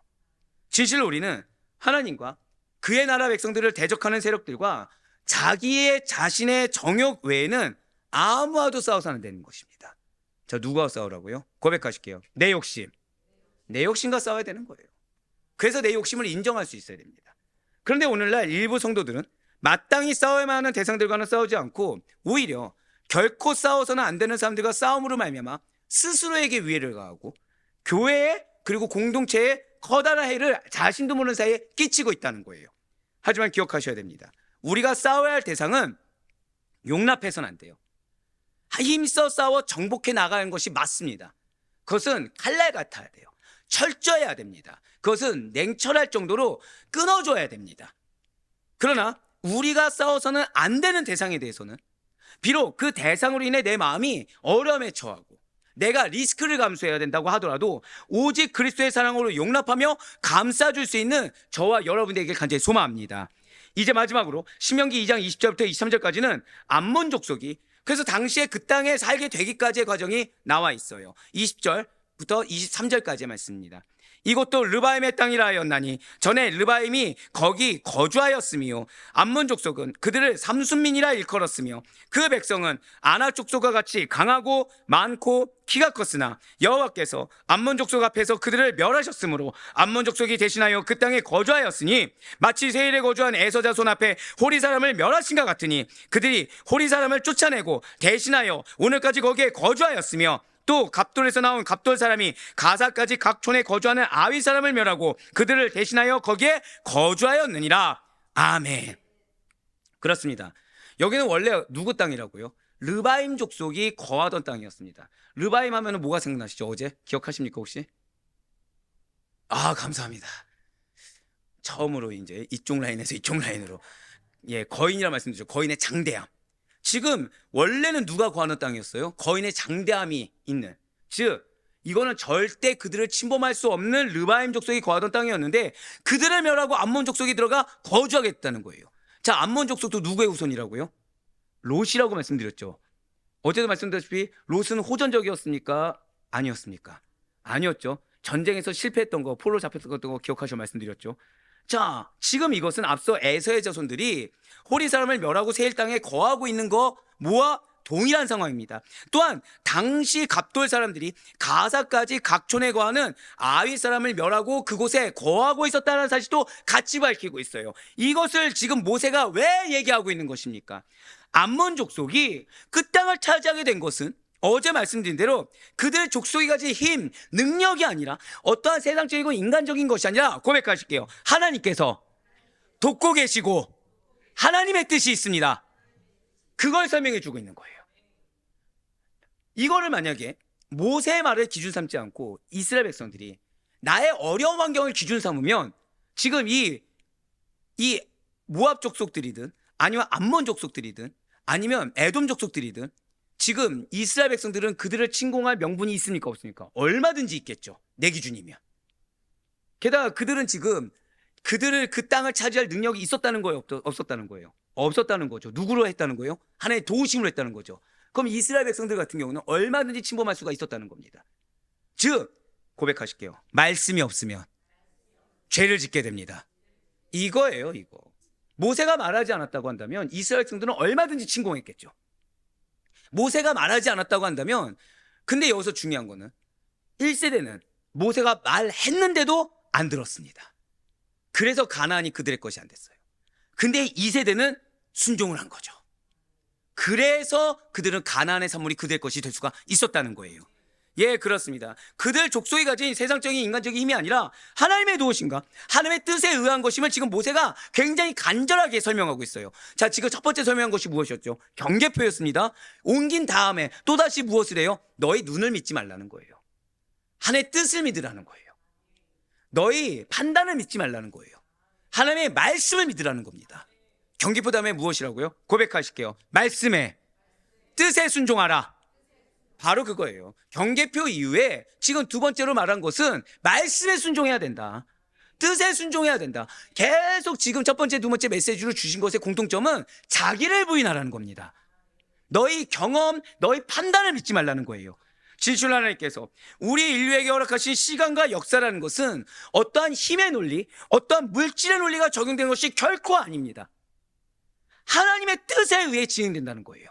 진실로 우리는 하나님과 그의 나라 백성들을 대적하는 세력들과 자기의 자신의 정욕 외에는 아무와도 싸워서는 안 되는 것입니다. 자, 누구와 싸우라고요? 고백하실게요. 내 욕심. 내 욕심과 싸워야 되는 거예요. 그래서 내 욕심을 인정할 수 있어야 됩니다. 그런데 오늘날 일부 성도들은 마땅히 싸워야만 하는 대상들과는 싸우지 않고 오히려 결코 싸워서는 안 되는 사람들과 싸움으로 말미암아 스스로에게 위해를 가하고 교회에 그리고 공동체에 커다란 해를 자신도 모르는 사이에 끼치고 있다는 거예요. 하지만 기억하셔야 됩니다. 우리가 싸워야 할 대상은 용납해서는 안 돼요. 힘써 싸워 정복해 나가는 것이 맞습니다. 그것은 칼날 같아야 돼요. 철저해야 됩니다. 그것은 냉철할 정도로 끊어줘야 됩니다. 그러나 우리가 싸워서는 안 되는 대상에 대해서는 비록 그 대상으로 인해 내 마음이 어려움에 처하고 내가 리스크를 감수해야 된다고 하더라도 오직 그리스도의 사랑으로 용납하며 감싸줄 수 있는 저와 여러분에게 간절히 소망합니다. 이제 마지막으로 신명기 2장 20절부터 23절까지는 암몬 족속이 그래서 당시에 그 땅에 살게 되기까지의 과정이 나와 있어요. 20절부터 23절까지의 말씀입니다. 이곳도 르바임의 땅이라 하였나니 전에 르바임이 거기 거주하였으며 암몬 족속은 그들을 삼순민이라 일컬었으며 그 백성은 아낙 족속과 같이 강하고 많고 키가 컸으나 여호와께서 암몬 족속 앞에서 그들을 멸하셨으므로 암몬 족속이 대신하여 그 땅에 거주하였으니 마치 세일에 거주한 에서 자손 앞에 호리 사람을 멸하신가 같으니 그들이 호리 사람을 쫓아내고 대신하여 오늘까지 거기에 거주하였으며 또 갑돌에서 나온 갑돌 사람이 가사까지 각 촌에 거주하는 아위 사람을 멸하고 그들을 대신하여 거기에 거주하였느니라. 아멘. 그렇습니다. 여기는 원래 누구 땅이라고요? 르바임 족속이 거하던 땅이었습니다. 르바임 하면 뭐가 생각나시죠? 어제 기억하십니까 혹시? 아, 감사합니다. 처음으로 이제 이쪽 라인에서 이쪽 라인으로 거인이라 말씀드렸죠. 거인의 장대함. 지금 원래는 누가 거하는 땅이었어요? 거인의 장대함이 있는, 즉 이거는 절대 그들을 침범할 수 없는 르바임 족속이 거하던 땅이었는데 그들을 멸하고 암몬 족속이 들어가 거주하겠다는 거예요. 자, 암몬 족속도 누구의 후손이라고요? 롯이라고 말씀드렸죠. 어제도 말씀드렸다시피 롯은 호전적이었습니까? 아니었습니까? 아니었죠. 전쟁에서 실패했던 거, 포로 잡혔던 거 기억하셔 말씀드렸죠. 자, 지금 이것은 앞서 에서의 자손들이 호리 사람을 멸하고 세일 땅에 거하고 있는 거와 동일한 상황입니다. 또한 당시 갑돌 사람들이 가사까지 각촌에 거하는 아위 사람을 멸하고 그곳에 거하고 있었다는 사실도 같이 밝히고 있어요. 이것을 지금 모세가 왜 얘기하고 있는 것입니까? 암몬 족속이 그 땅을 차지하게 된 것은 어제 말씀드린 대로 그들의 족속이 가진 힘, 능력이 아니라 어떠한 세상적이고 인간적인 것이 아니라 고백하실게요. 하나님께서 돕고 계시고 하나님의 뜻이 있습니다. 그걸 설명해 주고 있는 거예요. 이거를 만약에 모세의 말을 기준 삼지 않고 이스라엘 백성들이 나의 어려운 환경을 기준 삼으면 지금 이 모압 족속들이든 아니면 암몬 족속들이든 아니면 에돔 족속들이든 지금 이스라엘 백성들은 그들을 침공할 명분이 있습니까? 없습니까? 얼마든지 있겠죠. 내 기준이면. 게다가 그들은 지금 그들을 그 땅을 차지할 능력이 있었다는 거예요? 없었다는 거예요? 없었다는 거죠. 누구로 했다는 거예요? 하나님의 도우심으로 했다는 거죠. 그럼 이스라엘 백성들 같은 경우는 얼마든지 침범할 수가 있었다는 겁니다. 즉 고백하실게요. 말씀이 없으면 죄를 짓게 됩니다. 이거예요, 이거. 모세가 말하지 않았다고 한다면 이스라엘 백성들은 얼마든지 침공했겠죠. 모세가 말하지 않았다고 한다면, 근데 여기서 중요한 거는 1세대는 모세가 말했는데도 안 들었습니다. 그래서 가나안이 그들의 것이 안 됐어요. 근데 2세대는 순종을 한 거죠. 그래서 그들은 가나안의 산물이 그들의 것이 될 수가 있었다는 거예요. 예, 그렇습니다. 그들 족속이 가진 세상적인 인간적인 힘이 아니라 하나님의 도우심과 하나님의 뜻에 의한 것임을 지금 모세가 굉장히 간절하게 설명하고 있어요. 자, 지금 첫 번째 설명한 것이 무엇이었죠? 경계표였습니다. 옮긴 다음에 또다시 무엇을 해요? 너희 눈을 믿지 말라는 거예요. 하나님의 뜻을 믿으라는 거예요. 너희 판단을 믿지 말라는 거예요. 하나님의 말씀을 믿으라는 겁니다. 경계표 다음에 무엇이라고요? 고백하실게요. 말씀에 뜻에 순종하라. 바로 그거예요. 경계표 이후에 지금 두 번째로 말한 것은 말씀에 순종해야 된다. 뜻에 순종해야 된다. 계속 지금 첫 번째, 두 번째 메시지로 주신 것의 공통점은 자기를 부인하라는 겁니다. 너희 경험, 너희 판단을 믿지 말라는 거예요. 진실 하나님께서 우리 인류에게 허락하신 시간과 역사라는 것은 어떠한 힘의 논리, 어떠한 물질의 논리가 적용된 것이 결코 아닙니다. 하나님의 뜻에 의해 진행된다는 거예요.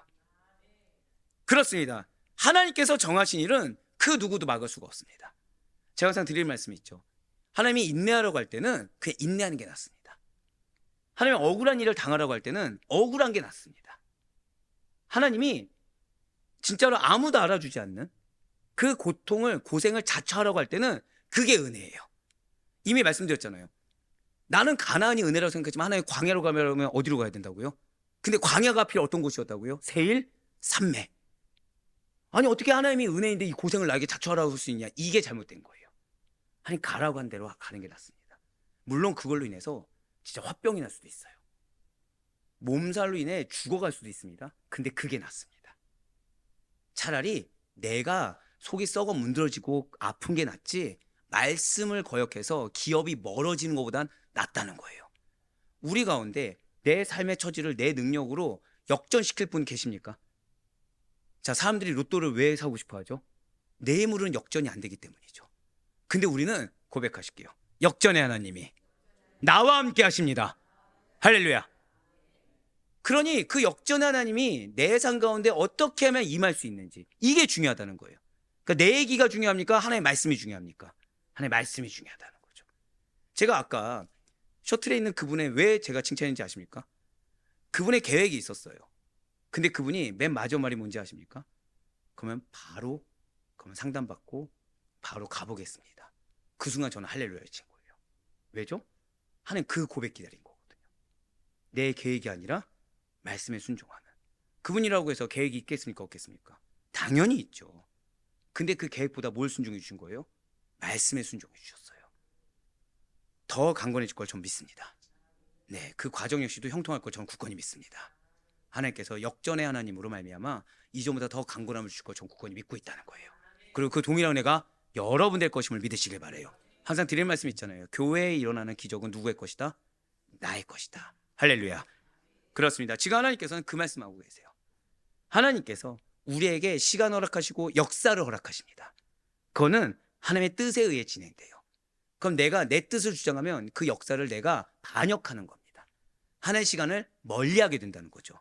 그렇습니다. 하나님께서 정하신 일은 그 누구도 막을 수가 없습니다. 제가 항상 드릴 말씀이 있죠. 하나님이 인내하라고 할 때는 그냥 인내하는 게 낫습니다. 하나님이 억울한 일을 당하라고 할 때는 억울한 게 낫습니다. 하나님이 진짜로 아무도 알아주지 않는 그 고통을, 고생을 자처하라고 할 때는 그게 은혜예요. 이미 말씀드렸잖아요. 나는 가나안이 은혜라고 생각했지만 하나님 광야로 가면 어디로 가야 된다고요? 근데 광야가 하필 어떤 곳이었다고요? 세일, 산매. 아니 어떻게 하나님이 은혜인데 이 고생을 나에게 자처하라고 할 수 있냐? 이게 잘못된 거예요. 하나님 가라고 한 대로 가는 게 낫습니다. 물론 그걸로 인해서 진짜 화병이 날 수도 있어요. 몸살로 인해 죽어갈 수도 있습니다. 근데 그게 낫습니다. 차라리 내가 속이 썩어 문드러지고 아픈 게 낫지 말씀을 거역해서 기업이 멀어지는 것보단 낫다는 거예요. 우리 가운데 내 삶의 처지를 내 능력으로 역전시킬 분 계십니까? 자, 사람들이 로또를 왜 사고 싶어 하죠? 뇌물은 역전이 안 되기 때문이죠. 근데 우리는 고백하실게요. 역전의 하나님이 나와 함께 하십니다. 할렐루야. 그러니 그 역전의 하나님이 내 삶 가운데 어떻게 하면 임할 수 있는지, 이게 중요하다는 거예요. 그러니까 내 얘기가 중요합니까? 하나님의 말씀이 중요합니까? 하나님의 말씀이 중요하다는 거죠. 제가 아까 셔틀에 있는 그분의 왜 제가 칭찬했는지 아십니까? 그분의 계획이 있었어요. 근데 그분이 맨 마지막 말이 뭔지 아십니까? 그러면 상담받고 바로 가보겠습니다. 그 순간 저는 할렐루야 외친 거예요. 왜죠? 하나님 그 고백 기다린 거거든요. 내 계획이 아니라 말씀에 순종하는. 그분이라고 해서 계획이 있겠습니까? 없겠습니까? 당연히 있죠. 근데 그 계획보다 뭘 순종해 주신 거예요? 말씀에 순종해 주셨어요. 더 강건해질 걸 전 믿습니다. 네, 그 과정 역시도 형통할 걸 저는 굳건히 믿습니다. 하나님께서 역전의 하나님으로 말미암아 이전보다 더 강건함을 주실 걸 전 굳건히 믿고 있다는 거예요. 그리고 그 동일한 은혜가 여러분 될 것임을 믿으시길 바라요. 항상 드릴 말씀 있잖아요. 교회에 일어나는 기적은 누구의 것이다? 나의 것이다. 할렐루야. 그렇습니다. 지금 하나님께서는 그 말씀하고 계세요. 하나님께서 우리에게 시간 허락하시고 역사를 허락하십니다. 그거는 하나님의 뜻에 의해 진행돼요. 그럼 내가 내 뜻을 주장하면 그 역사를 내가 반역하는 겁니다. 하나의 시간을 멀리하게 된다는 거죠.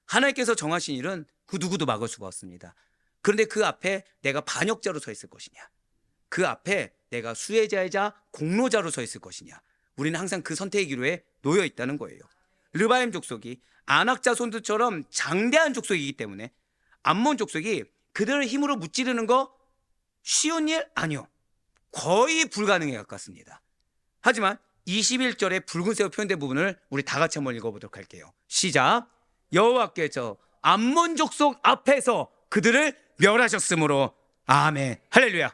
하나님께서 정하신 일은 그 누구도 막을 수가 없습니다. 그런데 그 앞에 내가 반역자로 서 있을 것이냐, 그 앞에 내가 수혜자이자 공로자로 서 있을 것이냐, 우리는 항상 그 선택의 기로에 놓여 있다는 거예요. 르바임 족속이 아낙 자손들처럼 장대한 족속이기 때문에 암몬 족속이 그들을 힘으로 무찌르는 거 쉬운 일 아니요. 거의 불가능에 가깝습니다. 하지만 21절에 붉은색으로 표현된 부분을 우리 다 같이 한번 읽어보도록 할게요. 시작. 여호와께서 암몬 족속 앞에서 그들을 멸하셨으므로. 아멘. 할렐루야.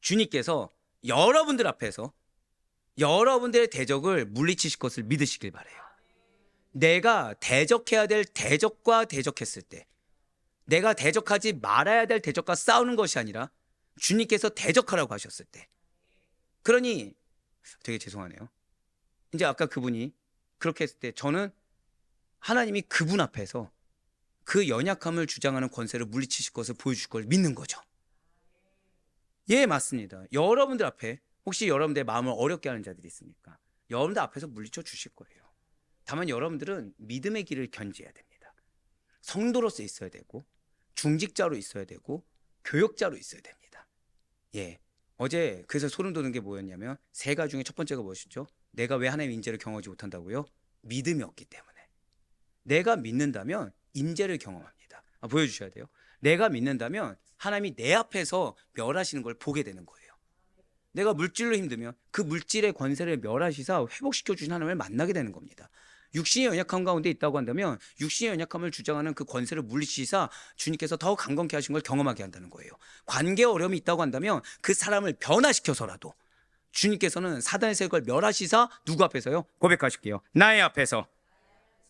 주님께서 여러분들 앞에서 여러분들의 대적을 물리치실 것을 믿으시길 바라요. 내가 대적해야 될 대적과 대적했을 때, 내가 대적하지 말아야 될 대적과 싸우는 것이 아니라 주님께서 대적하라고 하셨을 때. 그러니 되게 죄송하네요. 이제 아까 그분이 그렇게 했을 때 저는 하나님이 그분 앞에서 그 연약함을 주장하는 권세를 물리치실 것을 보여줄 걸 믿는 거죠. 예, 맞습니다. 여러분들 앞에 혹시 여러분들의 마음을 어렵게 하는 자들이 있습니까? 여러분들 앞에서 물리쳐 주실 거예요. 다만 여러분들은 믿음의 길을 견지해야 됩니다. 성도로서 있어야 되고 중직자로 있어야 되고 교역자로 있어야 됩니다. 예, 어제 그래서 소름 돋는 게 뭐였냐면 세 가지 중에 첫 번째가 무엇이죠? 내가 왜 하나님의 임재를 경험하지 못한다고요? 믿음이 없기 때문에. 내가 믿는다면 임재를 경험합니다. 보여주셔야 돼요. 내가 믿는다면 하나님이 내 앞에서 멸하시는 걸 보게 되는 거예요. 내가 물질로 힘들면 그 물질의 권세를 멸하시사 회복시켜 주신 하나님을 만나게 되는 겁니다. 육신의 연약함 가운데 있다고 한다면 육신의 연약함을 주장하는 그 권세를 물리치사 주님께서 더 강건케 하신 걸 경험하게 한다는 거예요. 관계 어려움이 있다고 한다면 그 사람을 변화시켜서라도 주님께서는 사단의 세력을 멸하시사 누구 앞에서요? 고백하실게요. 나의 앞에서.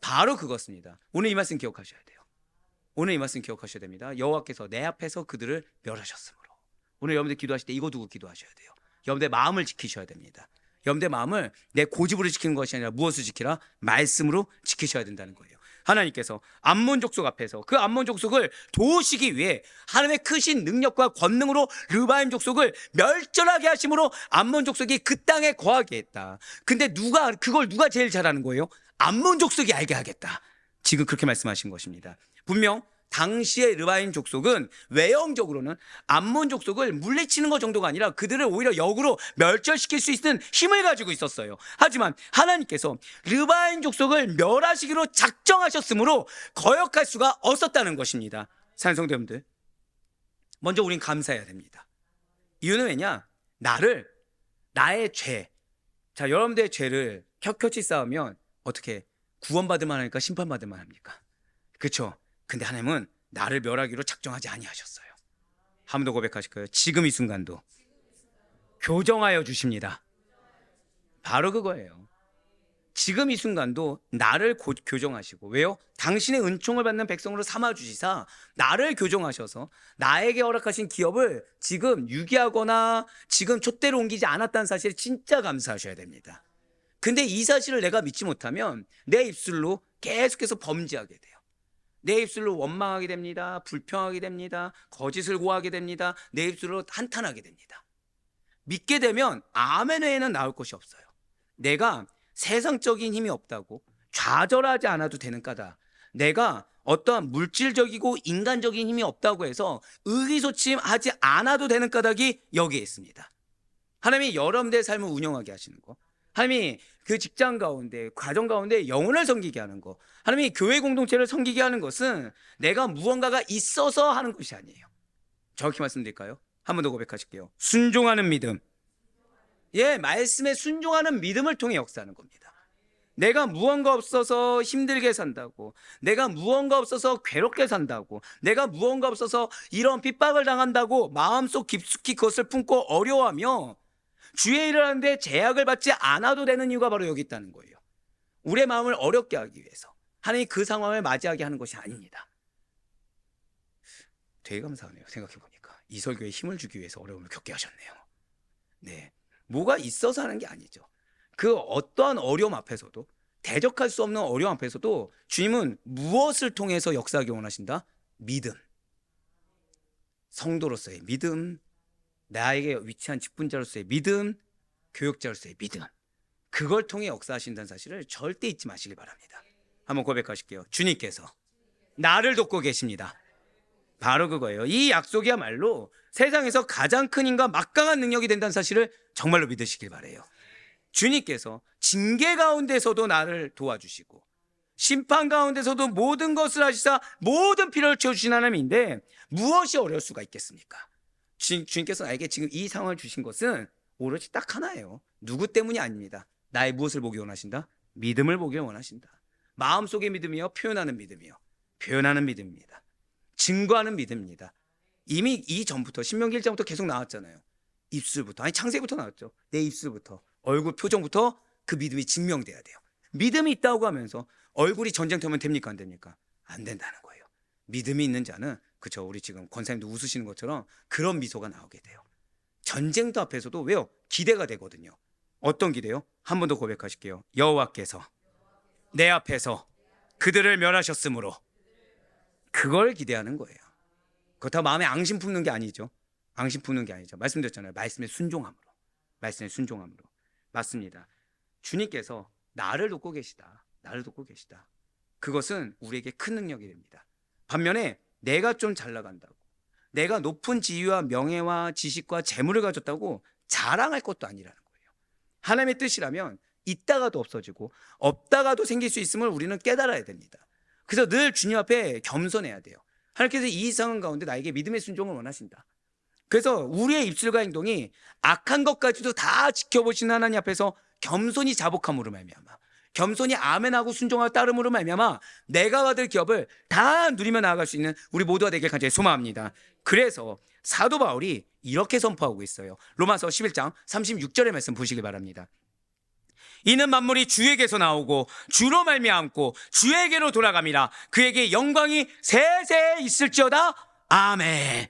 바로 그것입니다. 오늘 이 말씀 기억하셔야 돼요. 오늘 이 말씀 기억하셔야 됩니다. 여호와께서 내 앞에서 그들을 멸하셨으므로. 오늘 여러분들 기도하실 때 이거 두고 기도하셔야 돼요. 여러분들의 마음을 지키셔야 됩니다. 여러분들의 마음을 내 고집으로 지키는 것이 아니라 무엇을 지키라? 말씀으로 지키셔야 된다는 거예요. 하나님께서 암몬 족속 앞에서 그 암몬 족속을 도우시기 위해 하나님의 크신 능력과 권능으로 르바임 족속을 멸절하게 하심으로 암몬 족속이 그 땅에 거하게 했다. 근데 그걸 누가 제일 잘하는 거예요? 암몬 족속이 알게 하겠다. 지금 그렇게 말씀하신 것입니다. 분명 당시의 르바임 족속은 외형적으로는 암몬 족속을 물리치는 것 정도가 아니라 그들을 오히려 역으로 멸절시킬 수 있는 힘을 가지고 있었어요. 하지만 하나님께서 르바임 족속을 멸하시기로 작정하셨으므로 거역할 수가 없었다는 것입니다. 사랑하는 성도 여러분들, 먼저 우린 감사해야 됩니다. 이유는 왜냐? 나의 죄, 자, 여러분들의 죄를 켜켜이 쌓으면 어떻게 구원받을 만하니까 심판받을 만합니까? 그렇죠? 근데 하나님은 나를 멸하기로 작정하지 아니하셨어요. 한 번 더 고백하실 거예요. 지금 이 순간도 교정하여 주십니다. 바로 그거예요. 지금 이 순간도 나를 곧 교정하시고, 왜요? 당신의 은총을 받는 백성으로 삼아주시사 나를 교정하셔서 나에게 허락하신 기업을 지금 유기하거나 지금 촛대로 옮기지 않았다는 사실에 진짜 감사하셔야 됩니다. 근데 이 사실을 내가 믿지 못하면 내 입술로 계속해서 범죄하게 돼요. 내 입술로 원망하게 됩니다. 불평하게 됩니다. 거짓을 고하게 됩니다. 내 입술로 한탄하게 됩니다. 믿게 되면 아멘 외에는 나올 것이 없어요. 내가 세상적인 힘이 없다고 좌절하지 않아도 되는 까닭, 내가 어떠한 물질적이고 인간적인 힘이 없다고 해서 의기소침하지 않아도 되는 까닭이 여기에 있습니다. 하나님이 여러분들의 삶을 운영하게 하시는 거, 하나님이 그 직장 가운데, 가정 가운데 영혼을 섬기게 하는 거, 하나님이 교회 공동체를 섬기게 하는 것은 내가 무언가가 있어서 하는 것이 아니에요. 정확히 말씀드릴까요? 한 번 더 고백하실게요. 순종하는 믿음. 예, 말씀에 순종하는 믿음을 통해 역사하는 겁니다. 내가 무언가 없어서 힘들게 산다고, 내가 무언가 없어서 괴롭게 산다고, 내가 무언가 없어서 이런 핍박을 당한다고 마음속 깊숙이 그것을 품고 어려워하며 주의 일을 하는데 제약을 받지 않아도 되는 이유가 바로 여기 있다는 거예요. 우리의 마음을 어렵게 하기 위해서 하나님이 그 상황을 맞이하게 하는 것이 아닙니다. 되게 감사하네요. 생각해보니까 이설교에 힘을 주기 위해서 어려움을 겪게 하셨네요. 네, 뭐가 있어서 하는 게 아니죠. 그 어떠한 어려움 앞에서도, 대적할 수 없는 어려움 앞에서도 주님은 무엇을 통해서 역사하기 원하신다? 믿음. 성도로서의 믿음, 나에게 위치한 직분자로서의 믿음, 교역자로서의 믿음, 그걸 통해 역사하신다는 사실을 절대 잊지 마시길 바랍니다. 한번 고백하실게요. 주님께서 나를 돕고 계십니다. 바로 그거예요. 이 약속이야말로 세상에서 가장 큰 힘과 막강한 능력이 된다는 사실을 정말로 믿으시길 바라요. 주님께서 징계 가운데서도 나를 도와주시고 심판 가운데서도 모든 것을 하시사 모든 필요를 채워주신 하나님인데 무엇이 어려울 수가 있겠습니까? 주님께서 나에게 지금 이 상황을 주신 것은 오로지 딱 하나예요. 누구 때문이 아닙니다. 나의 무엇을 보기 원하신다? 믿음을 보기를 원하신다. 마음속의 믿음이요, 표현하는 믿음이요. 표현하는 믿음입니다. 증거하는 믿음입니다. 이미 이전부터 신명기 1장부터 계속 나왔잖아요. 입술부터, 아니 창세기부터 나왔죠. 내 입술부터, 얼굴 표정부터 그 믿음이 증명돼야 돼요. 믿음이 있다고 하면서 얼굴이 전쟁터면 됩니까, 안 됩니까? 안 된다는 거예요. 믿음이 있는 자는, 그쵸, 우리 지금 권사님도 웃으시는 것처럼 그런 미소가 나오게 돼요. 전쟁터 앞에서도 왜요? 기대가 되거든요. 어떤 기대요? 한 번 더 고백하실게요. 여호와께서 내 앞에서 그들을 멸하셨으므로. 그걸 기대하는 거예요. 그렇다고 마음에 앙심 품는 게 아니죠. 앙심 품는 게 아니죠. 말씀드렸잖아요. 말씀에 순종함으로. 말씀에 순종함으로. 맞습니다. 주님께서 나를 돕고 계시다. 나를 돕고 계시다. 그것은 우리에게 큰 능력이 됩니다. 반면에 내가 좀 잘 나간다고, 내가 높은 지위와 명예와 지식과 재물을 가졌다고 자랑할 것도 아니라는 거예요. 하나님의 뜻이라면 있다가도 없어지고 없다가도 생길 수 있음을 우리는 깨달아야 됩니다. 그래서 늘 주님 앞에 겸손해야 돼요. 하나님께서 이 상황 가운데 나에게 믿음의 순종을 원하신다. 그래서 우리의 입술과 행동이 악한 것까지도 다 지켜보시는 하나님 앞에서 겸손히 자복함으로 말미암아, 겸손히 아멘하고 순종하고 따름으로 말미암아 내가 받을 기업을 다 누리며 나아갈 수 있는 우리 모두가 되길 간절히 소망합니다. 그래서 사도 바울이 이렇게 선포하고 있어요. 로마서 11장 36절의 말씀 보시길 바랍니다. 이는 만물이 주에게서 나오고 주로 말미암고 주에게로 돌아갑니다. 그에게 영광이 세세 있을지어다. 아멘.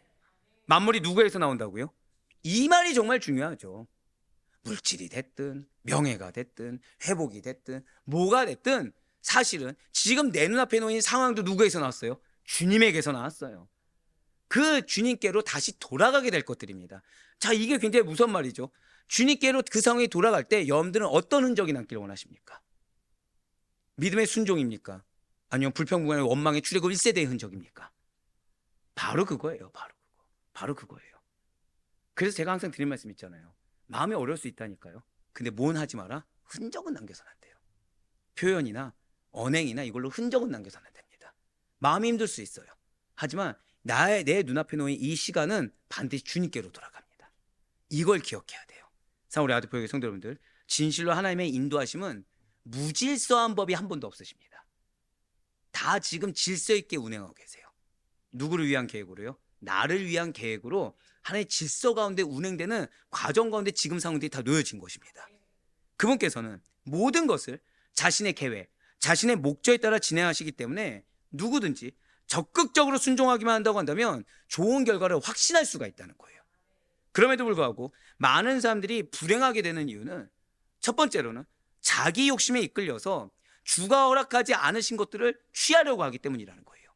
만물이 누구에서 나온다고요? 이 말이 정말 중요하죠. 물질이 됐든 명예가 됐든 회복이 됐든 뭐가 됐든 사실은 지금 내 눈앞에 놓인 상황도 누구에서 나왔어요? 주님에게서 나왔어요. 그 주님께로 다시 돌아가게 될 것들입니다. 자, 이게 굉장히 무서운 말이죠. 주님께로 그 상황이 돌아갈 때 여러분들은 어떤 흔적이 남기를 원하십니까? 믿음의 순종입니까? 아니면 불평불만의 원망의 출애굽 1세대의 흔적입니까? 바로 그거예요. 바로 그거예요. 그래서 제가 항상 드린 말씀 있잖아요. 마음이 어려울 수 있다니까요. 근데 뭔 하지 마라? 흔적은 남겨서는 안 돼요. 표현이나 언행이나 이걸로 흔적은 남겨서는 안 됩니다. 마음이 힘들 수 있어요. 하지만 내 눈앞에 놓인 이 시간은 반드시 주님께로 돌아갑니다. 이걸 기억해야 돼요. 우리 아드포교회 성도 여러분들, 진실로 하나님의 인도하심은 무질서한 법이 한 번도 없으십니다. 다 지금 질서 있게 운행하고 계세요. 누구를 위한 계획으로요? 나를 위한 계획으로 하나의 질서 가운데 운행되는 과정 가운데 지금 상황들이 다 놓여진 것입니다. 그분께서는 모든 것을 자신의 계획, 자신의 목적에 따라 진행하시기 때문에 누구든지 적극적으로 순종하기만 한다고 한다면 좋은 결과를 확신할 수가 있다는 거예요. 그럼에도 불구하고 많은 사람들이 불행하게 되는 이유는 첫 번째로는 자기 욕심에 이끌려서 주가 허락하지 않으신 것들을 취하려고 하기 때문이라는 거예요.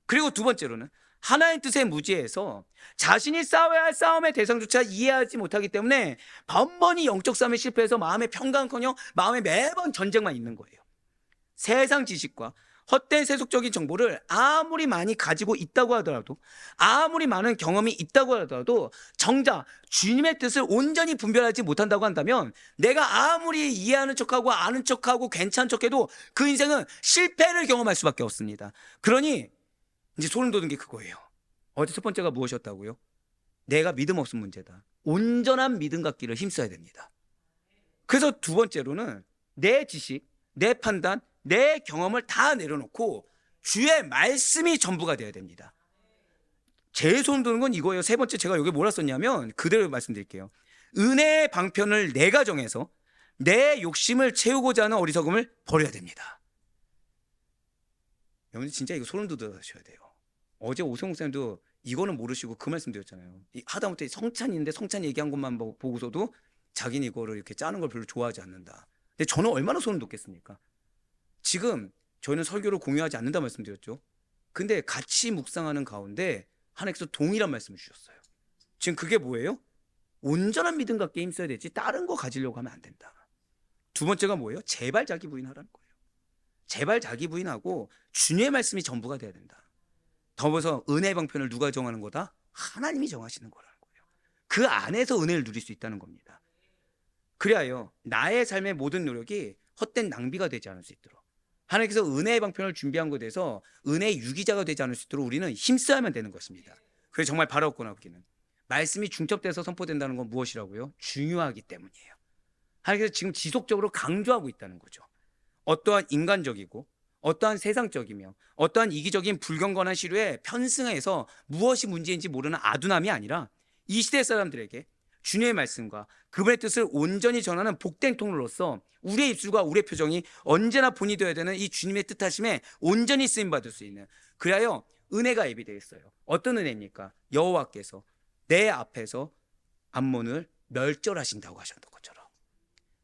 그리고 두 번째로는 하나님 뜻에 무지해서 자신이 싸워야 할 싸움의 대상조차 이해하지 못하기 때문에 번번이 영적 싸움에 실패해서 마음의 평강커녕 마음에 매번 전쟁만 있는 거예요. 세상 지식과 헛된 세속적인 정보를 아무리 많이 가지고 있다고 하더라도, 아무리 많은 경험이 있다고 하더라도 정작 주님의 뜻을 온전히 분별하지 못한다고 한다면 내가 아무리 이해하는 척하고 아는 척하고 괜찮은 척해도 그 인생은 실패를 경험할 수밖에 없습니다. 그러니 이제 소름 돋는 게 그거예요. 어제 첫 번째가 무엇이었다고요? 내가 믿음 없은 문제다. 온전한 믿음 갖기를 힘써야 됩니다. 그래서 두 번째로는 내 지식, 내 판단, 내 경험을 다 내려놓고 주의 말씀이 전부가 되어야 됩니다. 제일 소름 돋는 건 이거예요. 세 번째, 제가 여기 뭐라 썼냐면 그대로 말씀드릴게요. 은혜의 방편을 내가 정해서 내 욕심을 채우고자 하는 어리석음을 버려야 됩니다. 여러분 진짜 이거 소름 돋으셔야 돼요. 어제 오성욱 선생님도 이거는 모르시고 그 말씀 드렸잖아요. 하다못해 성찬인데 성찬 얘기한 것만 보고서도 자기는 이거를 이렇게 짜는 걸 별로 좋아하지 않는다. 근데 저는 얼마나 소름 돋겠습니까? 지금 저희는 설교를 공유하지 않는다 말씀드렸죠. 근데 같이 묵상하는 가운데 하나님께서 동일한 말씀을 주셨어요. 지금 그게 뭐예요? 온전한 믿음 갖게 힘써야 되지 다른 거 가지려고 하면 안 된다. 두 번째가 뭐예요? 제발 자기 부인하라는 거예요. 제발 자기 부인하고 주님의 말씀이 전부가 돼야 된다. 더불어서 은혜의 방편을 누가 정하는 거다? 하나님이 정하시는 거라는 거예요. 그 안에서 은혜를 누릴 수 있다는 겁니다. 그래야요 나의 삶의 모든 노력이 헛된 낭비가 되지 않을 수 있도록, 하나님께서 은혜의 방편을 준비한 것에 대해서 은혜의 유기자가 되지 않을 수 있도록 우리는 힘써야만 되는 것입니다. 그래서 정말 바로 얻거나 없기는 말씀이 중첩돼서 선포된다는 건 무엇이라고요? 중요하기 때문이에요. 하나님께서 지금 지속적으로 강조하고 있다는 거죠. 어떠한 인간적이고 어떠한 세상적이며 어떠한 이기적인 불경건한 시류에 편승해서 무엇이 문제인지 모르는 아둔함이 아니라 이 시대 사람들에게 주님의 말씀과 그분의 뜻을 온전히 전하는 복된 통로로서 우리의 입술과 우리의 표정이 언제나 본이 되어야 되는 이 주님의 뜻하심에 온전히 쓰임받을 수 있는, 그래야 은혜가 예비되어 있어요. 어떤 은혜입니까? 여호와께서 내 앞에서 암몬을 멸절하신다고 하셨던 것처럼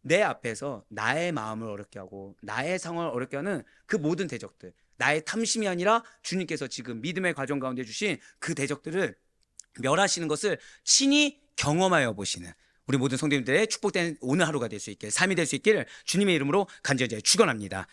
내 앞에서 나의 마음을 어렵게 하고 나의 상황을 어렵게 하는 그 모든 대적들, 나의 탐심이 아니라 주님께서 지금 믿음의 과정 가운데 주신 그 대적들을 멸하시는 것을 친히 경험하여 보시는 우리 모든 성도님들의 축복된 오늘 하루가 될 수 있길, 삶이 될 수 있기를 주님의 이름으로 간절히 축원합니다.